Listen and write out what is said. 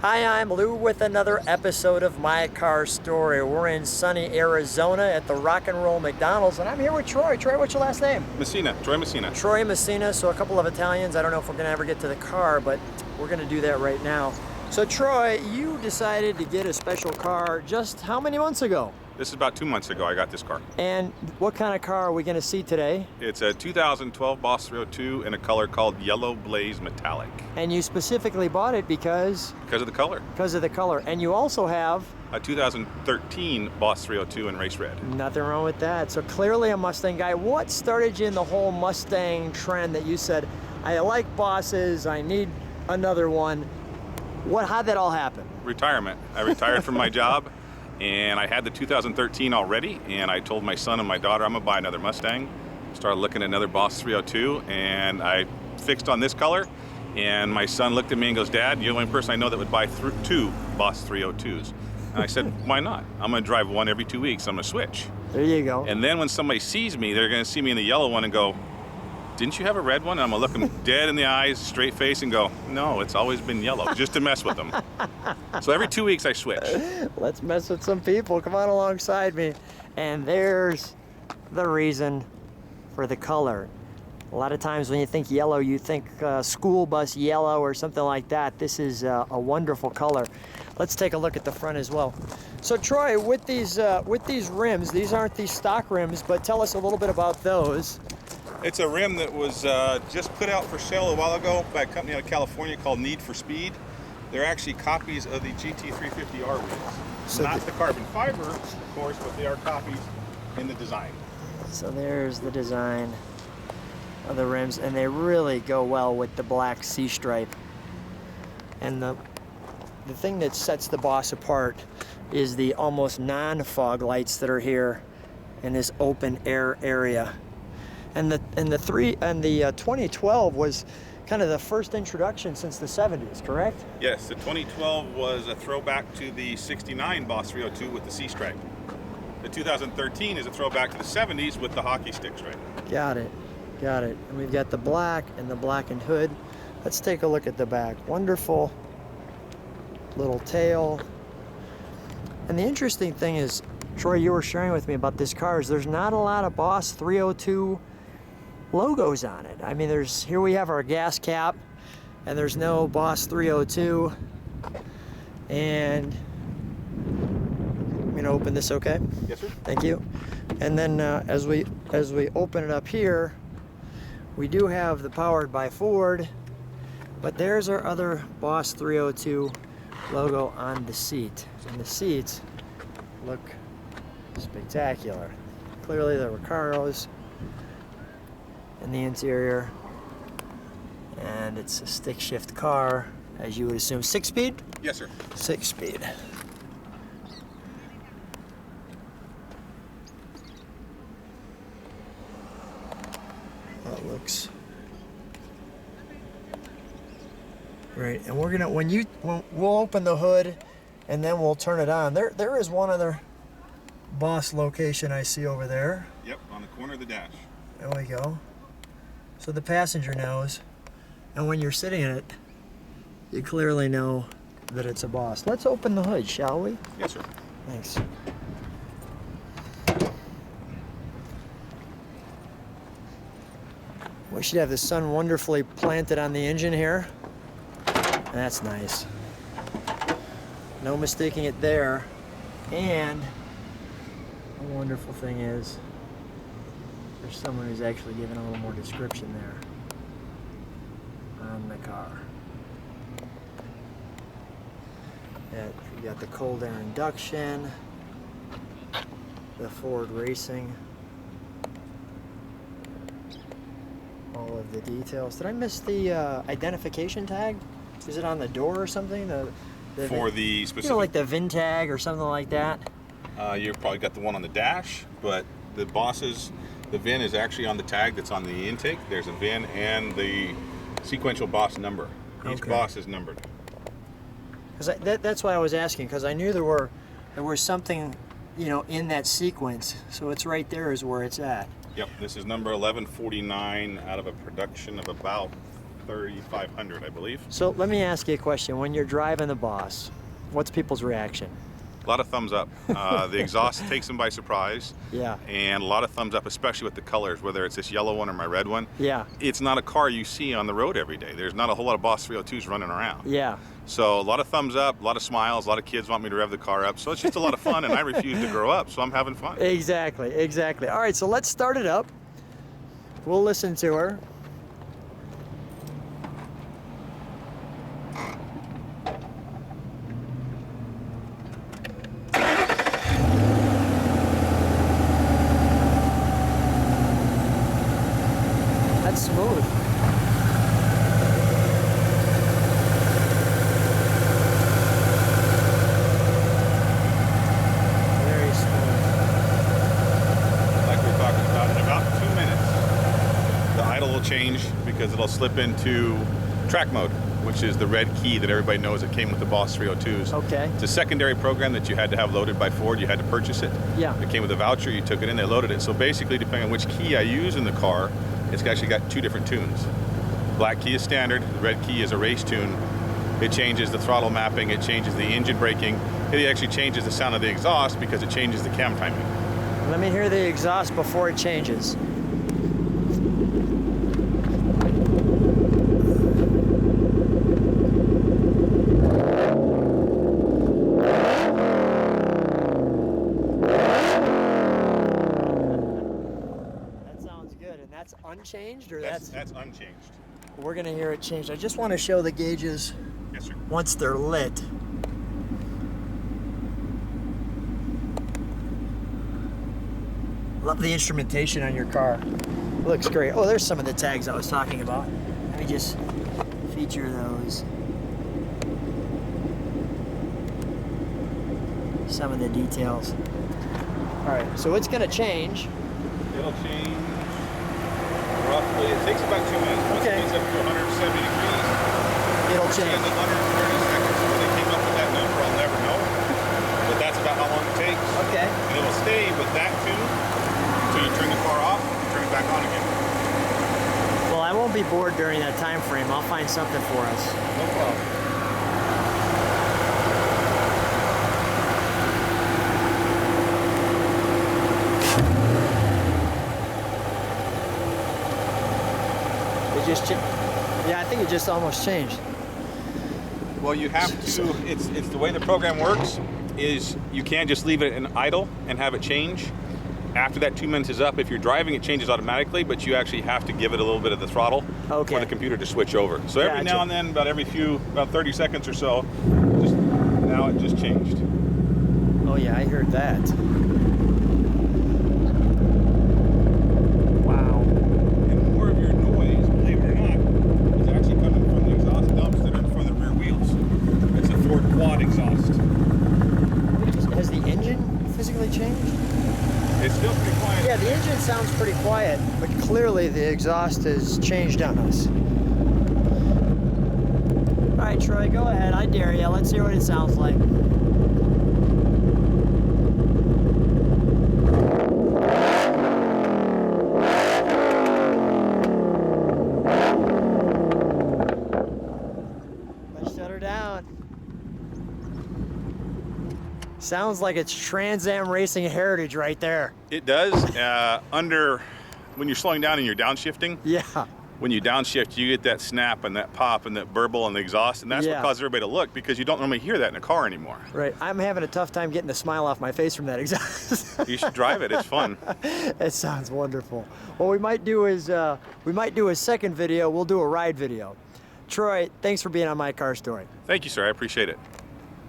Hi, I'm Lou with another episode of My Car Story. We're in sunny Arizona at the Rock and Roll McDonald's, and I'm here with Troy. Troy, what's your last name? Messina, Troy Messina. Troy Messina, so a couple of Italians. I don't know if we're going to ever get to the car, but we're going to do that right now. So Troy, you decided to get a special car just how many months ago? This is about 2 months ago I got this car. And what kind of car are we going to see today? It's a 2012 Boss 302 in a color called Yellow Blaze Metallic. And you specifically bought it because? Because of the color. Because of the color. And you also have? A 2013 Boss 302 in race red. Nothing wrong with that. So clearly a Mustang guy. What started you in the whole Mustang trend that you said, I like Bosses, I need another one? How'd that all happen? Retirement. I retired from my job and I had the 2013 already, and I told my son and my daughter I'm gonna buy another Mustang. Started looking at another Boss 302 and I fixed on this color, and my son looked at me and goes, Dad, you're the only person I know that would buy two Boss 302s. And I said, why not? I'm gonna drive one every 2 weeks. I'm gonna switch. There you go. And then when somebody sees me, they're gonna see me in the yellow one and go, didn't you have a red one? And I'm gonna look them dead in the eyes, straight face, and go, no, it's always been yellow, just to mess with them. So every 2 weeks I switch. Let's mess with some people. Come on alongside me. And there's the reason for the color. A lot of times when you think yellow, you think school bus yellow or something like that. This is a wonderful color. Let's take a look at the front as well. So Troy, with these rims, these aren't these stock rims, but tell us a little bit about those. It's a rim that was just put out for sale a while ago by a company out of California called Need for Speed. They're actually copies of the GT350R wheels. So not the carbon fiber, of course, but they are copies in the design. So there's the design of the rims, and they really go well with the black C-stripe. And the thing that sets the Boss apart is the almost non-fog lights that are here in this open air area. And the 2012 was kind of the first introduction since the 70s, correct? Yes, the 2012 was a throwback to the 69 Boss 302 with the C-stripe. The 2013 is a throwback to the 70s with the hockey stick stripe. Got it, got it. And we've got the black and the blackened hood. Let's take a look at the back. Wonderful little tail. And the interesting thing is, Troy, you were sharing with me about this car, is there's not a lot of Boss 302 logos on it. I mean, here we have our gas cap, and there's no Boss 302. And I'm gonna open this, okay? Yes, sir. Thank you. And then as we open it up here, we do have the powered by Ford, but there's our other Boss 302 logo on the seat. And the seats look spectacular. Clearly the Recaros in the interior, and it's a stick shift car, as you would assume. 6-speed? Yes, sir. 6-speed. That looks great. And we're gonna we'll open the hood and then we'll turn it on. There is one other Boss location I see over there. Yep, on the corner of the dash. There we go. So the passenger knows, and when you're sitting in it, you clearly know that it's a Boss. Let's open the hood, shall we? Yes, sir. Thanks. We should have the sun wonderfully planted on the engine here. That's nice. No mistaking it there. And the wonderful thing is, there's someone who's actually given a little more description there on the car. Yeah, you got the cold air induction, the Ford Racing, all of the details. Did I miss the identification tag? Is it on the door or something? For the specific, you know, like the VIN tag or something like that? You've probably got the one on the dash, but the Bosses, the VIN is actually on the tag that's on the intake. There's a VIN and the sequential Boss number. Each Boss is numbered. That's why I was asking, because I knew there was something, you know, in that sequence. So it's right there is where it's at. Yep, this is number 1149 out of a production of about 3,500, I believe. So let me ask you a question. When you're driving the Boss, what's people's reaction? A lot of thumbs up. The exhaust takes them by surprise. Yeah. And a lot of thumbs up, especially with the colors, whether it's this yellow one or my red one. Yeah. It's not a car you see on the road every day. There's not a whole lot of Boss 302s running around. Yeah. So a lot of thumbs up, a lot of smiles, a lot of kids want me to rev the car up. So it's just a lot of fun, and I refuse to grow up, so I'm having fun. Exactly, exactly. All right, so let's start it up. We'll listen to her. That's smooth. Very smooth. Like we were talking about, in about 2 minutes, the idle will change because it'll slip into track mode, which is the red key that everybody knows that came with the Boss 302s. Okay. It's a secondary program that you had to have loaded by Ford. You had to purchase it. Yeah. It came with a voucher. You took it in, they loaded it. So basically, depending on which key I use in the car, it's actually got two different tunes. Black key is standard. The red key is a race tune. It changes the throttle mapping. It changes the engine braking. It actually changes the sound of the exhaust because it changes the cam timing. Let me hear the exhaust before it changes. That's unchanged, or That's unchanged. We're gonna hear it change. I just want to show the gauges. Yes, sir. Once they're lit. Love the instrumentation on your car. Looks great. Oh, there's some of the tags I was talking about. Let me just feature those. Some of the details. All right, so it's gonna change. It'll change roughly. It takes about 2 minutes. Once Okay. it gets up to 170 degrees, It'll it's change. in 130 seconds. When they came up with that number, I'll never know. But that's about how long it takes. Okay. And it will stay with that tune until you turn the car off and turn it back on again. Well, I won't be bored during that time frame. I'll find something for us. No problem. It just yeah, I think it just almost changed. Well, you have to, it's the way the program works is you can't just leave it in idle and have it change. After that 2 minutes is up, if you're driving, it changes automatically, but you actually have to give it a little bit of the throttle for the computer to switch over. So every now and then, about 30 seconds or so, now it just changed. Oh yeah, I heard that. Wow. And more of your noise, believe it or not, is actually coming from the exhaust dumps that are in front of the rear wheels. It's a Ford quad exhaust. Has the engine physically changed? It's still pretty quiet. Yeah, the engine sounds pretty quiet, but clearly the exhaust has changed on us. All right, Troy, go ahead. I dare you. Let's hear what it sounds like. Let's shut her down. Sounds like it's Trans Am Racing heritage right there. It does. When you're slowing down and you're downshifting, Yeah. when you downshift, you get that snap and that pop and that burble and the exhaust, and that's what causes everybody to look, because you don't normally hear that in a car anymore. Right. I'm having a tough time getting the smile off my face from that exhaust. You should drive it. It's fun. It sounds wonderful. What we might do is we might do a second video. We'll do a ride video. Troy, thanks for being on My Car Story. Thank you, sir. I appreciate it.